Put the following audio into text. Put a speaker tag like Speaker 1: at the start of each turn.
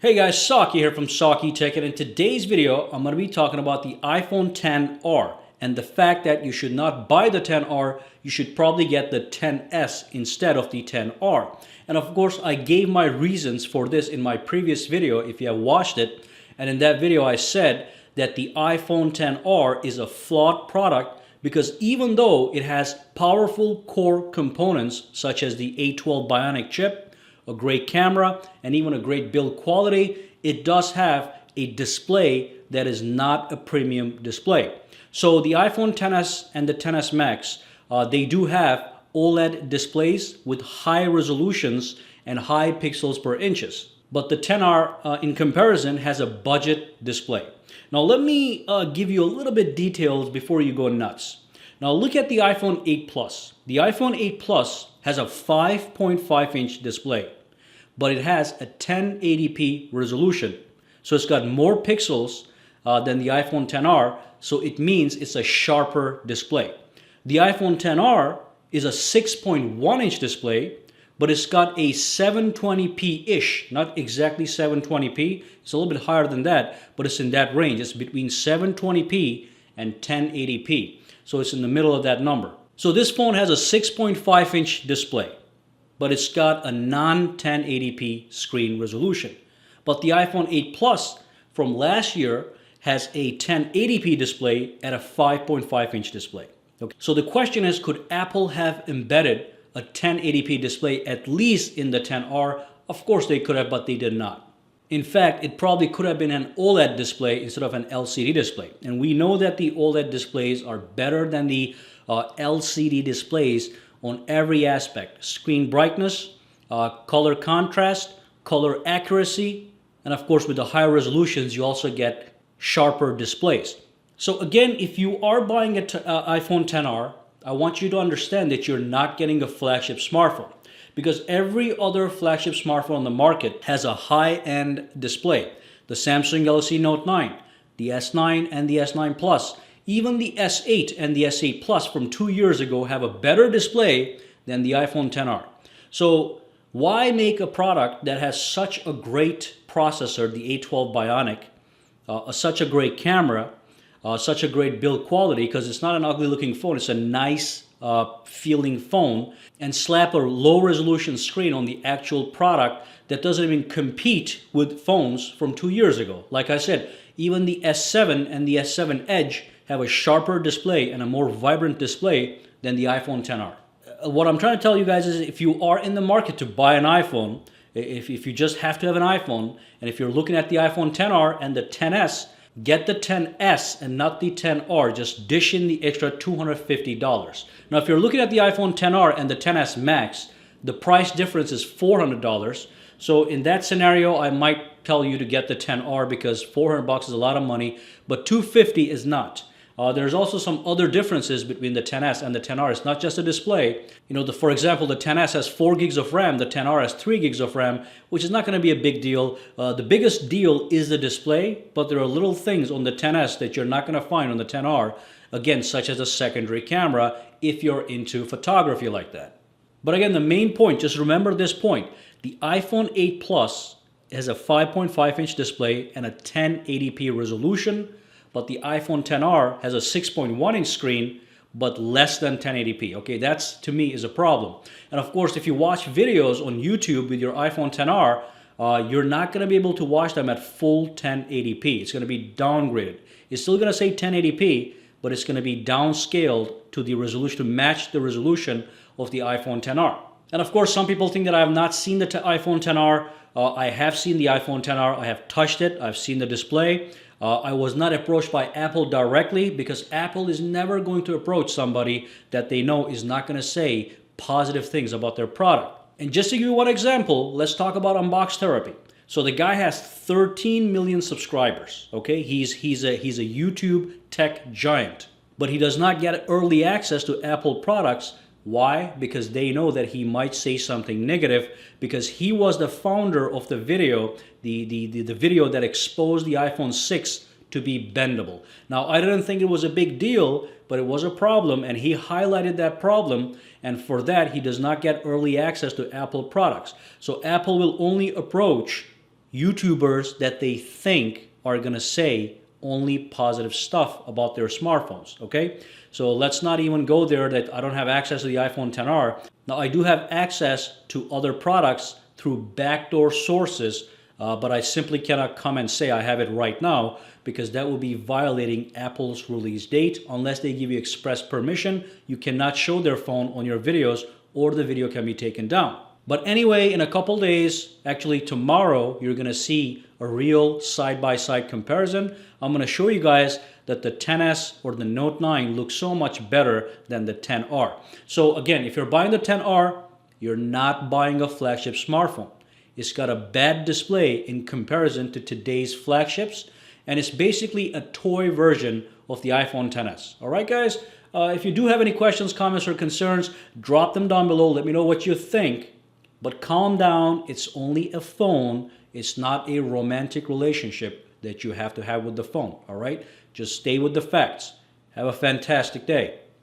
Speaker 1: Hey guys, Saki here from SAKITECH, and in today's video I'm going to be talking about the iPhone XR and the fact that you should not buy the XR, you should probably get the XS instead of the XR. And of course I gave my reasons for this in my previous video if you have watched it, and in that video I said that the iPhone XR is a flawed product because even though it has powerful core components such as the A12 Bionic chip, a great camera, and even a great build quality, it does have a display that is not a premium display. So the iPhone XS and the XS Max, they do have OLED displays with high resolutions and high pixels per inches. But the XR in comparison has a budget display. Now let me give you a little bit details before you go nuts. Now look at the iPhone 8 Plus. The iPhone 8 Plus has a 5.5-inch display, but it has a 1080p resolution. So it's got more pixels than the iPhone XR, so it means it's a sharper display. The iPhone XR is a 6.1-inch display, but it's got a 720p-ish, not exactly 720p, it's a little bit higher than that, but it's in that range. It's between 720p and 1080p. So it's in the middle of that number. So this phone has a 6.5-inch display, but it's got a non-1080p screen resolution. But the iPhone 8 Plus from last year has a 1080p display at a 5.5-inch display. Okay. So the question is, could Apple have embedded a 1080p display at least in the XR? Of course they could have, but they did not. In fact, it probably could have been an OLED display instead of an LCD display. And we know that the OLED displays are better than the LCD displays on every aspect: screen brightness, color contrast, color accuracy, and of course with the higher resolutions you also get sharper displays. So again, if you are buying an iPhone XR, I want you to understand that you're not getting a flagship smartphone, because every other flagship smartphone on the market has a high-end display. The Samsung Galaxy Note 9, the S9 and the S9 Plus, even the S8 and the S8 Plus from 2 years ago have a better display than the iPhone XR. So why make a product that has such a great processor, the A12 Bionic, such a great camera, such a great build quality, because it's not an ugly looking phone, it's a nice feeling phone, and slap a low resolution screen on the actual product that doesn't even compete with phones from 2 years ago? Like I said, even the S7 and the S7 Edge have a sharper display and a more vibrant display than the iPhone XR. What I'm trying to tell you guys is, if you are in the market to buy an iPhone, if you just have to have an iPhone, and if you're looking at the iPhone XR and the XS, get the XS and not the XR. Just dish in the extra $250. Now if you're looking at the iPhone XR and the XS Max, the price difference is $400. So in that scenario, I might tell you to get the XR because $400 is a lot of money, but $250 is not. There's also some other differences between the XS and the XR. It's not just a display. You know, for example, the XS has 4 gigs of RAM, the XR has 3 gigs of RAM, which is not going to be a big deal. The biggest deal is the display, but there are little things on the XS that you're not going to find on the XR, again, such as a secondary camera if you're into photography like that. But again, the main point, just remember this point, the iPhone 8 Plus has a 5.5-inch display and a 1080p resolution, but the iPhone XR has a 6.1-inch screen, but less than 1080p. Okay, that's, to me, is a problem. And of course, if you watch videos on YouTube with your iPhone XR, you're not going to be able to watch them at full 1080p. It's going to be downgraded. It's still going to say 1080p, but it's going to be downscaled to the resolution to match the resolution of the iPhone XR. And of course, some people think that I have not seen the iPhone XR. I have seen the iPhone XR. I have touched it. I've seen the display. I was not approached by Apple directly, because Apple is never going to approach somebody that they know is not going to say positive things about their product. And just to give you one example, let's talk about Unbox Therapy. So the guy has 13 million subscribers. Okay, he's a YouTube tech giant, but he does not get early access to Apple products. Why? Because they know that he might say something negative, because he was the founder of the video, the video that exposed the iPhone 6 to be bendable. Now, I didn't think it was a big deal, but it was a problem, and he highlighted that problem, and for that, he does not get early access to Apple products. So Apple will only approach YouTubers that they think are going to say only positive stuff about their smartphones, okay? So let's not even go there that I don't have access to the iPhone XR. Now I do have access to other products through backdoor sources, but I simply cannot come and say I have it right now because that will be violating Apple's release date. Unless they give you express permission, you cannot show their phone on your videos or the video can be taken down. But anyway, in a couple days, actually tomorrow, you're going to see a real side-by-side comparison. I'm going to show you guys that the XS or the Note 9 looks so much better than the XR. So again, if you're buying the XR, you're not buying a flagship smartphone. It's got a bad display in comparison to today's flagships, and it's basically a toy version of the iPhone XS. All right, guys? If you do have any questions, comments, or concerns, drop them down below. Let me know what you think. But calm down, it's only a phone. It's not a romantic relationship that you have to have with the phone, all right? Just stay with the facts. Have a fantastic day.